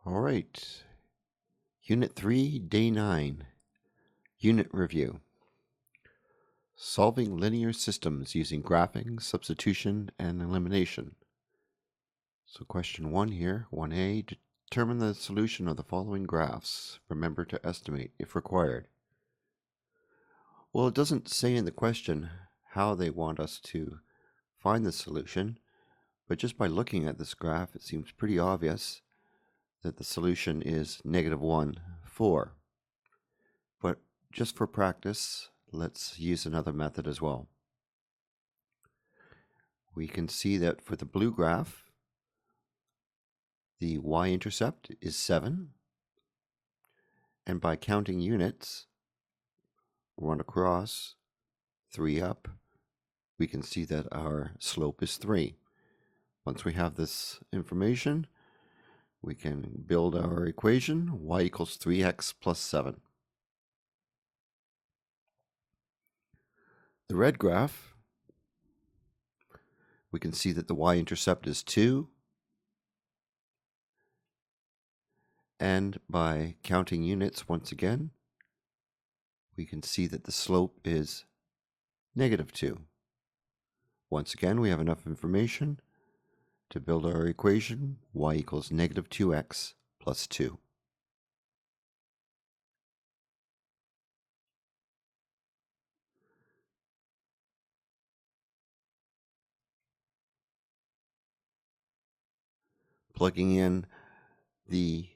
All right. Unit 3, Day 9. Unit Review. Solving linear systems using graphing, substitution, and elimination. So question 1 here, 1A, determine the solution of the following graphs. Remember to estimate if required. Well, it doesn't say in the question how they want us to find the solution, but just by looking at this graph, it seems pretty obvious that the solution is -1, 4. But just for practice, let's use another method as well. We can see that for the blue graph, the y-intercept is 7. And by counting units, 1 across, 3 up, we can see that our slope is 3. Once we have this information, we can build our equation, y equals 3x plus 7. The red graph, we can see that the y-intercept is 2. And by counting units once again, we can see that the slope is -2. Once again, we have enough information to build our equation, y equals -2x plus 2. Plugging in the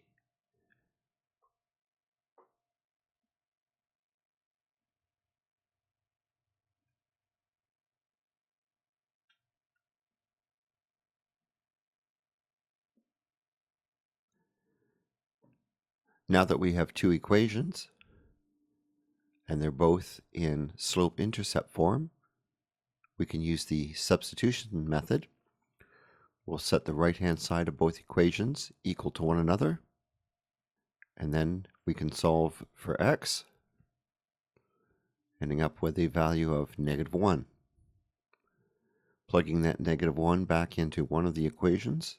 now that we have two equations, and they're both in slope-intercept form, we can use the substitution method. We'll set the right-hand side of both equations equal to one another, and then we can solve for x, ending up with a value of -1. Plugging that -1 back into one of the equations,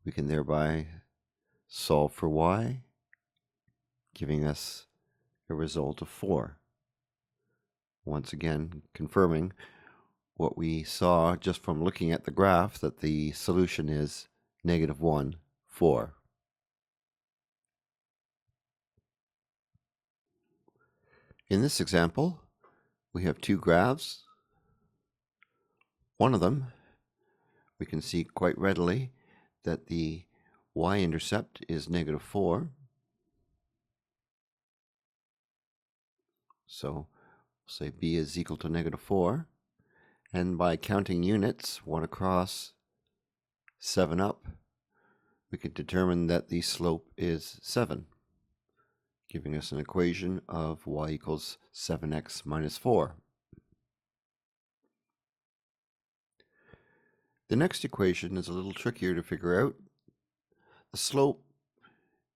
we can thereby solve for y, giving us a result of 4. Once again, confirming what we saw just from looking at the graph, that the solution is -1, 4. In this example, we have two graphs. One of them, we can see quite readily that the y-intercept is -4. So we'll say b is equal to -4. And by counting units, 1 across, 7 up, we can determine that the slope is 7, giving us an equation of y equals 7x minus 4. The next equation is a little trickier to figure out. The slope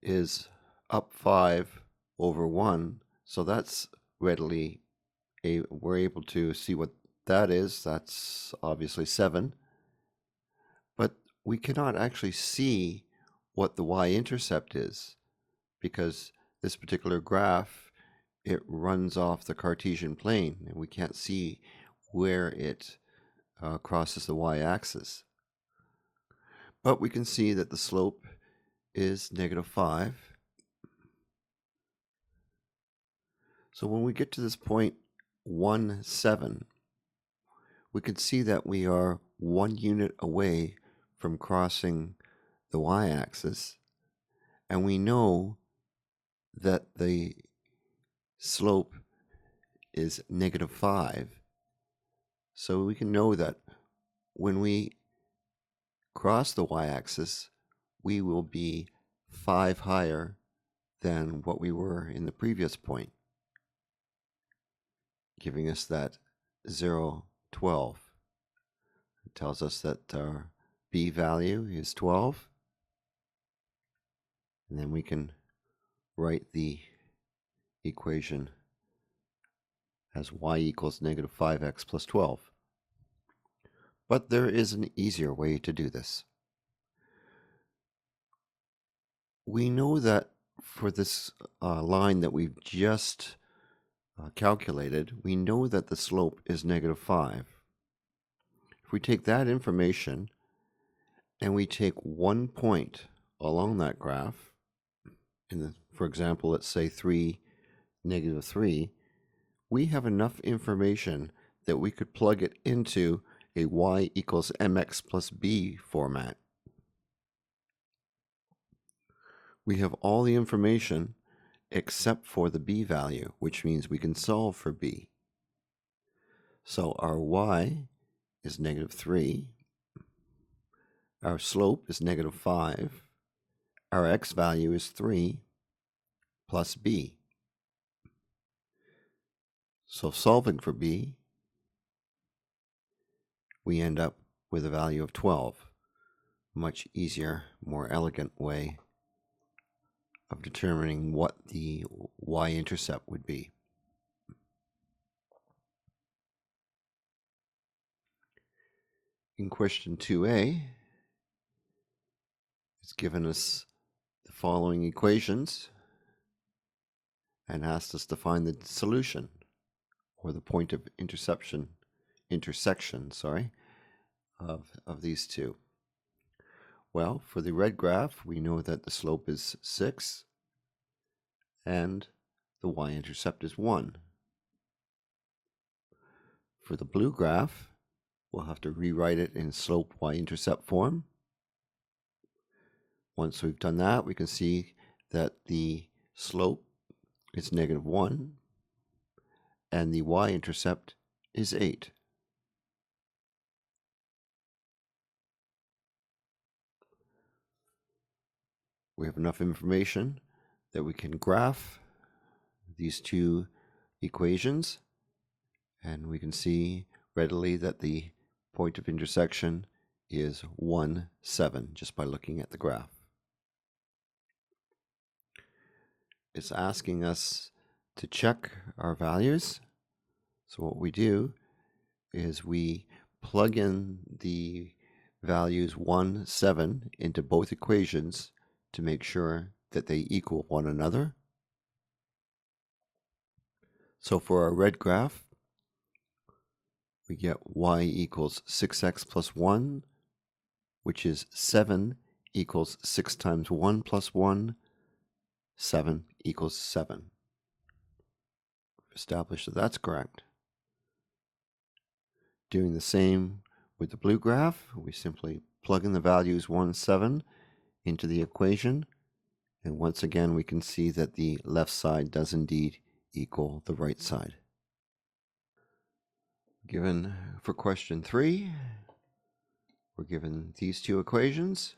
is up 5 over 1, so that's readily, we're able to see what that is. That's obviously 7. But we cannot actually see what the y-intercept is, because this particular graph, it runs off the Cartesian plane, and we can't see where it crosses the y-axis. But we can see that the slope is -5. So when we get to this point 1, 7, we can see that we are 1 unit away from crossing the y-axis, and we know that the slope is -5. So we can know that when we cross the y-axis, we will be 5 higher than what we were in the previous point, giving us that 0, 12. It tells us that our b value is 12. And then we can write the equation as y equals -5x plus 12. But there is an easier way to do this. we know that for this line that we've just calculated, we know that the slope is -5. If we take that information and we take one point along that graph, for example, let's say 3, -3, we have enough information that we could plug it into a y equals mx plus b format. We have all the information except for the b value, which means we can solve for b. So our y is -3, our slope is -5, our x value is 3 plus b. So solving for b, we end up with a value of 12. Much easier, more elegant way of determining what the y-intercept would be. In question 2a, it's given us the following equations and asked us to find the solution, or the point of intersection, of these two. Well, for the red graph, we know that the slope is 6 and the y-intercept is 1. For the blue graph, we'll have to rewrite it in slope y-intercept form. Once we've done that, we can see that the slope is -1 and the y-intercept is 8. We have enough information that we can graph these two equations, and we can see readily that the point of intersection is 1, 7, just by looking at the graph. It's asking us to check our values. So what we do is we plug in the values 1, 7 into both equations to make sure that they equal one another. So for our red graph, we get y equals 6x plus 1, which is 7 equals 6 times 1 plus 1, 7 equals 7. Establish that that's correct. Doing the same with the blue graph, we simply plug in the values 1, 7 into the equation, and once again we can see that the left side does indeed equal the right side. Given for question 3, we're given these two equations,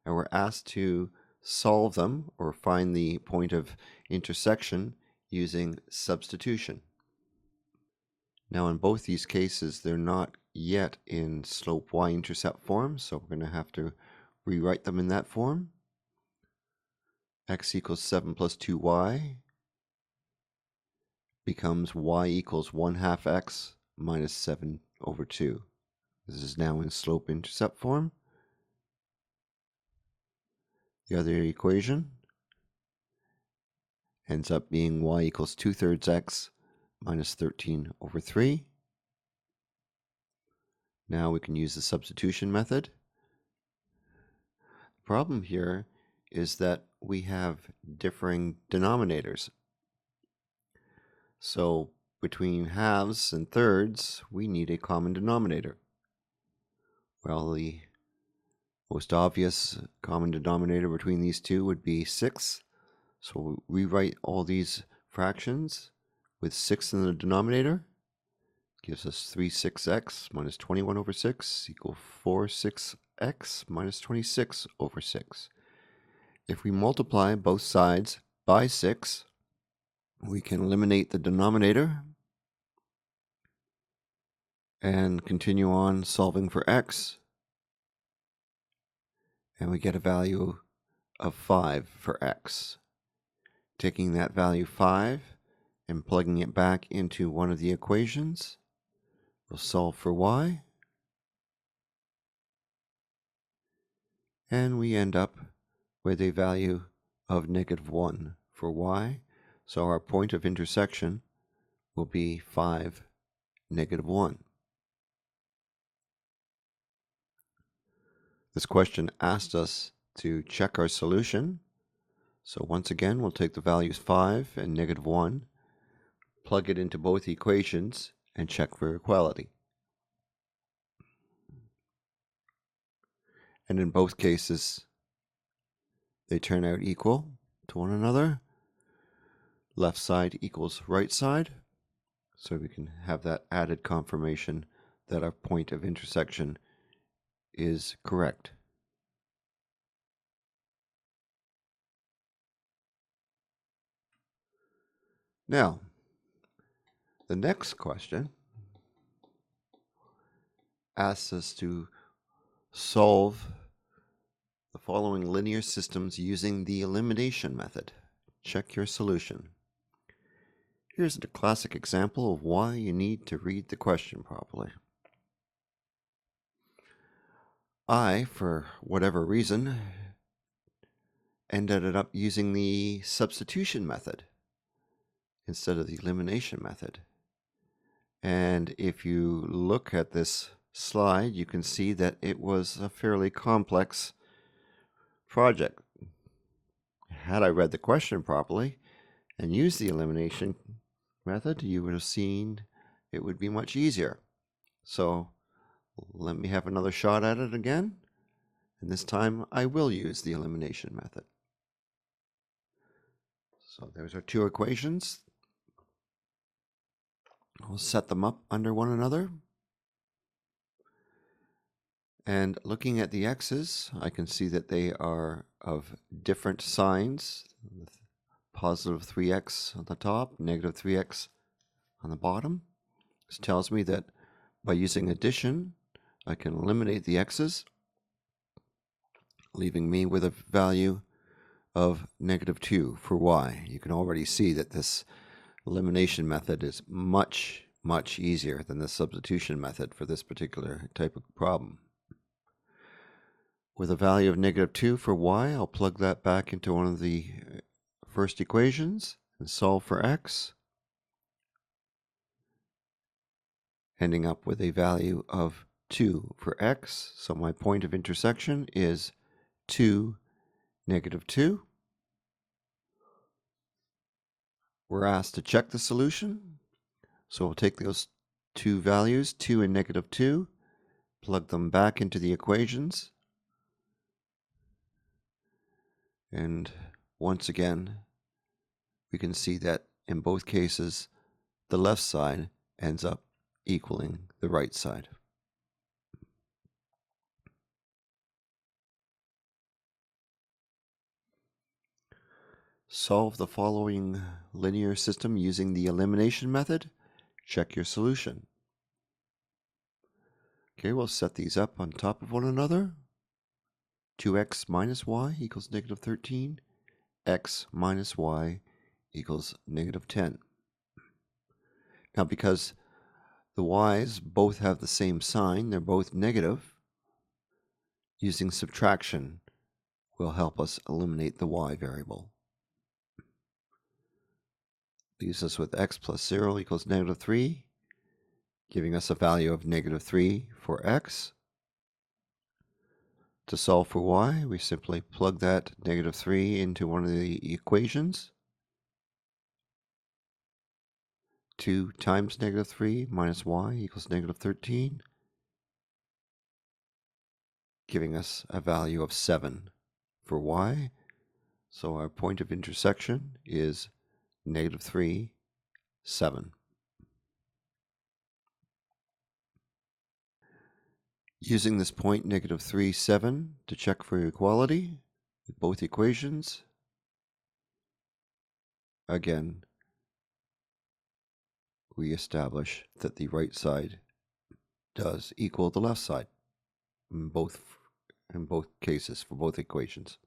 and we're asked to solve them or find the point of intersection using substitution. Now in both these cases, they're not yet in slope y-intercept form, so we're going to have to rewrite them in that form. X equals 7 plus 2y becomes y equals 1/2 x minus 7 over 2. This is now in slope-intercept form. The other equation ends up being y equals 2/3 x minus 13 over 3. Now we can use the substitution method. The problem here is that we have differing denominators. So between halves and thirds, we need a common denominator. Well, the most obvious common denominator between these two would be 6. So we rewrite all these fractions with 6 in the denominator. Gives us 3/6x minus 21 over 6 equal 4/6x minus 26 over 6. If we multiply both sides by 6, we can eliminate the denominator and continue on solving for x. And we get a value of 5 for x. Taking that value 5 and plugging it back into one of the equations, we'll solve for y. And we end up with a value of -1 for y. So our point of intersection will be 5, -1. This question asked us to check our solution. So once again, we'll take the values 5 and -1, plug it into both equations, and check for equality. And in both cases, they turn out equal to one another. Left side equals right side. So we can have that added confirmation that our point of intersection is correct. Now, the next question asks us to solve the following linear systems using the elimination method. Check your solution. Here's a classic example of why you need to read the question properly. I, for whatever reason, ended up using the substitution method instead of the elimination method. And if you look at this slide, you can see that it was a fairly complex project. Had I read the question properly and used the elimination method, you would have seen it would be much easier. So let me have another shot at it again, and this time I will use the elimination method. So there's our two equations. I'll set them up under one another. And looking at the x's, I can see that they are of different signs. Positive 3x on the top, negative 3x on the bottom. This tells me that by using addition, I can eliminate the x's, leaving me with a value of -2 for y. You can already see that this elimination method is much, much easier than the substitution method for this particular type of problem. With a value of -2 for y, I'll plug that back into one of the first equations and solve for x, ending up with a value of 2 for x. So my point of intersection is 2, -2. We're asked to check the solution. So we'll take those two values, 2 and -2, plug them back into the equations. And once again, we can see that in both cases, the left side ends up equaling the right side. Solve the following linear system using the elimination method. Check your solution. Okay, we'll set these up on top of one another. 2x minus y equals -13. X minus y equals -10. Now, because the y's both have the same sign, they're both negative, using subtraction will help us eliminate the y variable. Leaves us with x plus 0 equals -3, giving us a value of -3 for x. To solve for y, we simply plug that -3 into one of the equations. 2 times -3 minus y equals -13, giving us a value of 7 for y. So our point of intersection is -3, 7. Using this point -3, 7 to check for equality with both equations, again, we establish that the right side does equal the left side in both cases for both equations.